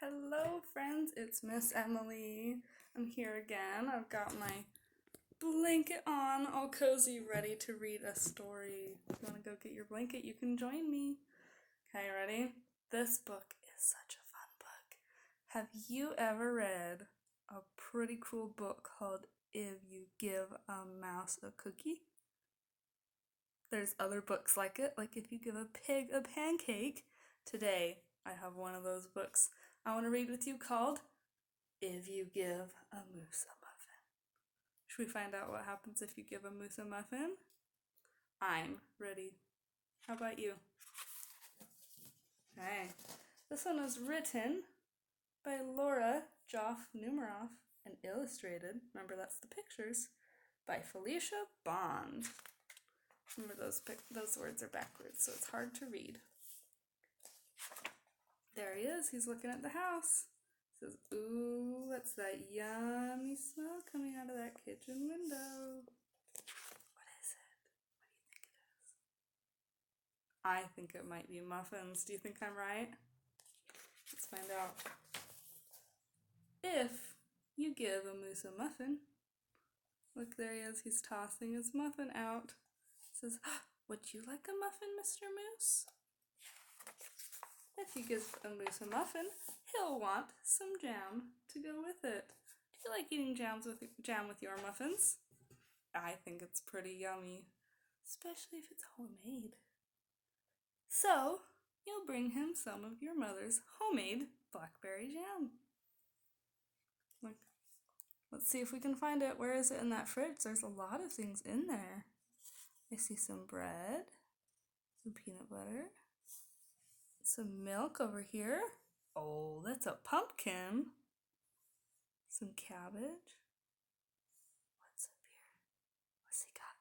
Hello friends, it's Miss Emily. I'm here again. I've got my blanket on, all cozy, ready to read a story. If you want to go get your blanket, you can join me. Okay, ready? This book is such a fun book. Have you ever read a pretty cool book called If You Give a Mouse a Cookie? There's other books like it, like If You Give a Pig a Pancake. Today, I have one of those books I want to read with you called If You Give a Moose a Muffin. Should we find out what happens if you give a moose a muffin? I'm ready. How about you? Okay. This one was written by Laura Joff Numeroff and illustrated, remember that's the pictures, by Felicia Bond. Remember those words are backwards, so it's hard to read. There he is. He's looking at the house. He says, "Ooh, what's that yummy smell coming out of that kitchen window? What is it? What do you think it is?" I think it might be muffins. Do you think I'm right? Let's find out. If you give a moose a muffin, look, there he is. He's tossing his muffin out. He says, "Would you like a muffin, Mr. Moose?" If you give a moose a muffin, he'll want some jam to go with it. Do you like eating jam with your muffins? I think it's pretty yummy, especially if it's homemade. So, you'll bring him some of your mother's homemade blackberry jam. Look, let's see if we can find it. Where is it in that fridge? There's a lot of things in there. I see some bread, some peanut butter, some milk over here. Oh, that's a pumpkin. Some cabbage. What's up here? What's he got?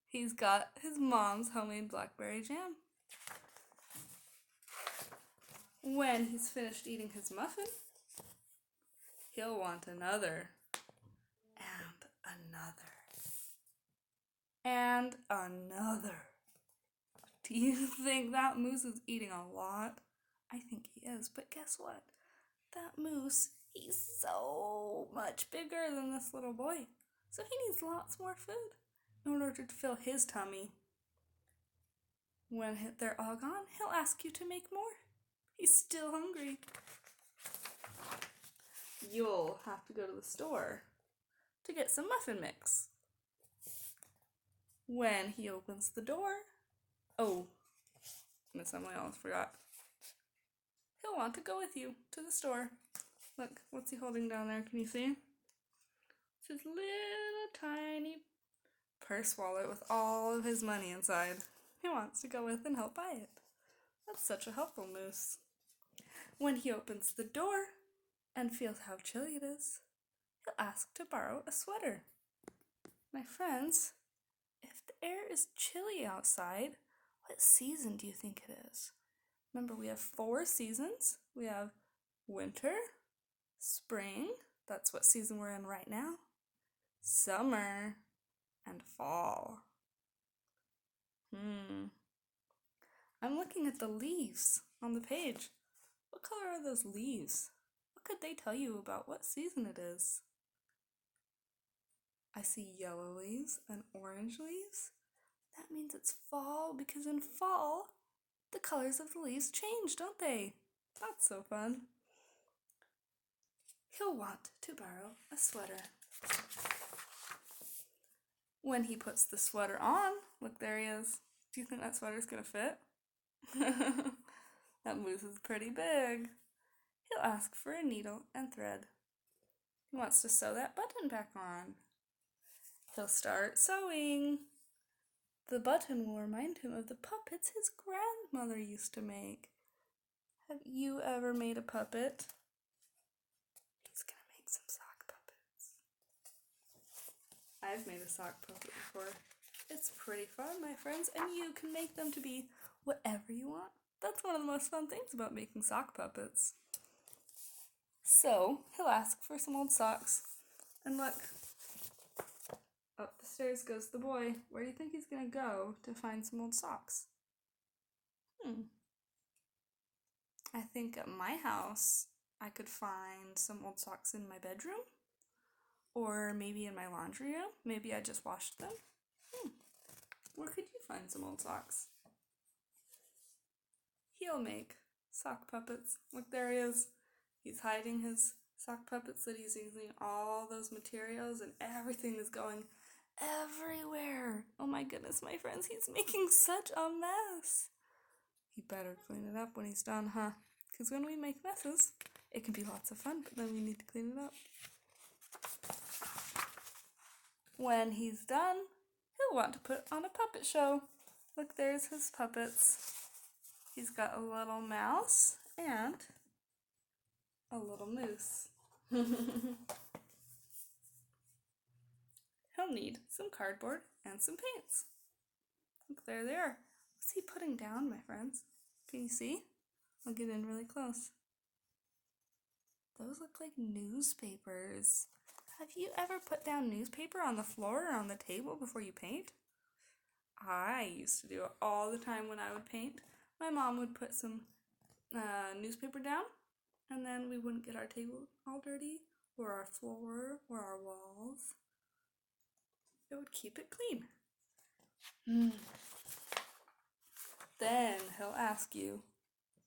He's got his mom's homemade blackberry jam. When he's finished eating his muffin, he'll want another, and another, and another. Do you think that moose is eating a lot? I think he is, but guess what? That moose, he's so much bigger than this little boy, so he needs lots more food in order to fill his tummy. When they're all gone, he'll ask you to make more. He's still hungry. You'll have to go to the store to get some muffin mix. When he opens the door, oh, Miss Emily almost forgot. He'll want to go with you to the store. Look, what's he holding down there? Can you see? It's his little tiny purse wallet with all of his money inside. He wants to go with and help buy it. That's such a helpful moose. When he opens the door and feels how chilly it is, he'll ask to borrow a sweater. My friends, if the air is chilly outside, what season do you think it is? Remember, we have 4 seasons. We have winter, spring, that's what season we're in right now, summer, and fall. I'm looking at the leaves on the page. What color are those leaves? What could they tell you about what season it is? I see yellow leaves and orange leaves. That means it's fall, because in fall, the colors of the leaves change, don't they? That's so fun. He'll want to borrow a sweater. When he puts the sweater on, look, there he is. Do you think that sweater's gonna fit? That moose is pretty big. He'll ask for a needle and thread. He wants to sew that button back on. He'll start sewing. The button will remind him of the puppets his grandmother used to make. Have you ever made a puppet? He's gonna make some sock puppets. I've made a sock puppet before. It's pretty fun, my friends, and you can make them to be whatever you want. That's one of the most fun things about making sock puppets. So, he'll ask for some old socks. And look, up the stairs goes the boy. Where do you think he's gonna go to find some old socks? I think at my house, I could find some old socks in my bedroom, or maybe in my laundry room. Maybe I just washed them. Where could you find some old socks? He'll make sock puppets. Look, there he is. He's hiding his sock puppets that he's using all those materials, and everything is going everywhere. Oh my goodness, my friends, he's making such a mess. He better clean it up when he's done, huh? Because when we make messes, it can be lots of fun, but then we need to clean it up. When he's done, he'll want to put on a puppet show. Look, there's his puppets. He's got a little mouse and a little moose. He'll need some cardboard and some paints. Look, there they are. What's he putting down, my friends? Can you see? I'll get in really close. Those look like newspapers. Have you ever put down newspaper on the floor or on the table before you paint? I used to do it all the time when I would paint. My mom would put some newspaper down, and then we wouldn't get our table all dirty, or our floor, or our walls. It would keep it clean. Then he'll ask you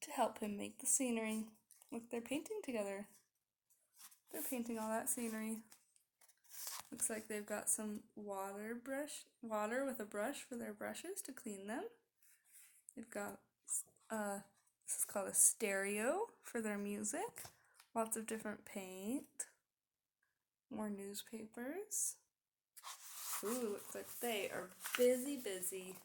to help him make the scenery. Look, they're painting together. They're painting all that scenery. Looks like they've got some water with a brush for their brushes to clean them. They've got this is called a stereo for their music. Lots of different paint. More newspapers. Ooh, looks like they are busy.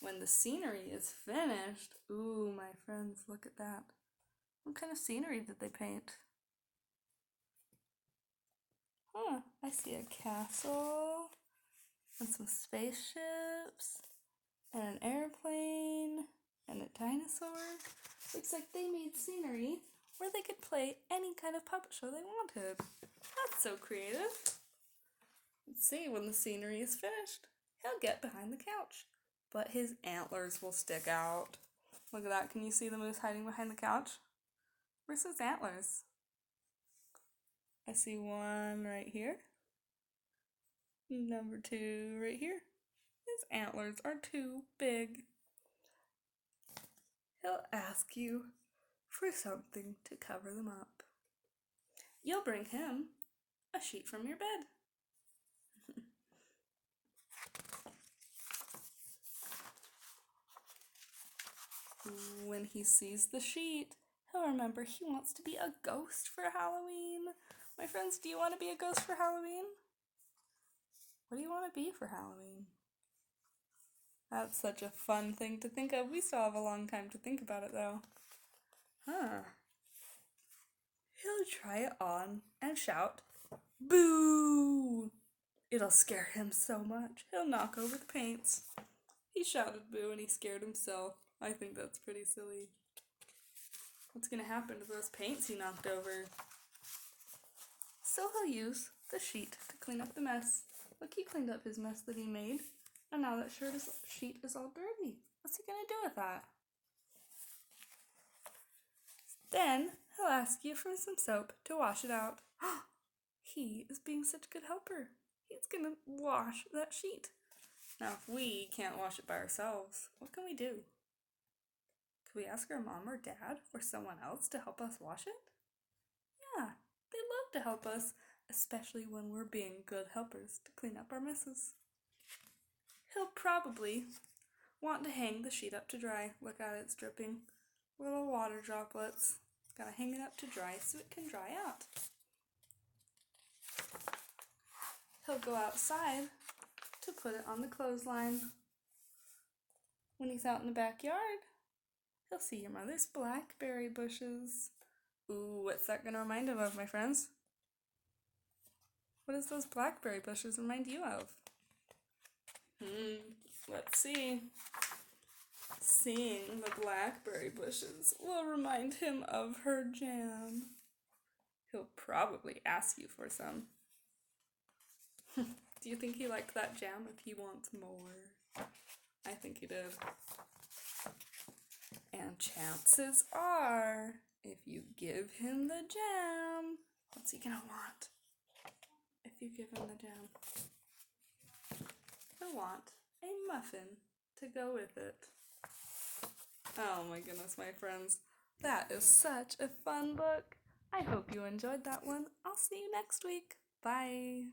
When the scenery is finished, ooh, my friends, look at that. What kind of scenery did they paint? I see a castle and some spaceships and an airplane and a dinosaur. Looks like they made scenery where they could play any kind of puppet show they wanted. That's so creative. Let's see, when the scenery is finished, he'll get behind the couch, but his antlers will stick out. Look at that. Can you see the moose hiding behind the couch? Where's his antlers? I see one right here. Number 2 right here. His antlers are too big. He'll ask you for something to cover them up. You'll bring him a sheet from your bed. When he sees the sheet, he'll remember he wants to be a ghost for Halloween. My friends, do you want to be a ghost for Halloween? What do you want to be for Halloween? That's such a fun thing to think of. We still have a long time to think about it, though. He'll try it on and shout, "Boo!" It'll scare him so much, he'll knock over the paints. He shouted boo and he scared himself. I think that's pretty silly. What's going to happen to those paints he knocked over? So he'll use the sheet to clean up the mess. Look, he cleaned up his mess that he made, and now that sheet is all dirty. What's he going to do with that? Then he'll ask you for some soap to wash it out. He is being such a good helper. He's going to wash that sheet. Now, if we can't wash it by ourselves, what can we do? Could we ask our mom or dad or someone else to help us wash it? Yeah, they love to help us, especially when we're being good helpers to clean up our messes. He'll probably want to hang the sheet up to dry. Look at it, it's dripping. Little water droplets. Gotta hang it up to dry so it can dry out. He'll go outside to put it on the clothesline. When he's out in the backyard, he'll see your mother's blackberry bushes. Ooh, what's that gonna remind him of, my friends? What does those blackberry bushes remind you of? Let's see. Seeing the blackberry bushes will remind him of her jam. He'll probably ask you for some. Do you think he liked that jam if he wants more? I think he did. And chances are, if you give him the jam, what's he gonna want? If you give him the jam, he'll want a muffin to go with it. Oh my goodness, my friends. That is such a fun book. I hope you enjoyed that one. I'll see you next week. Bye.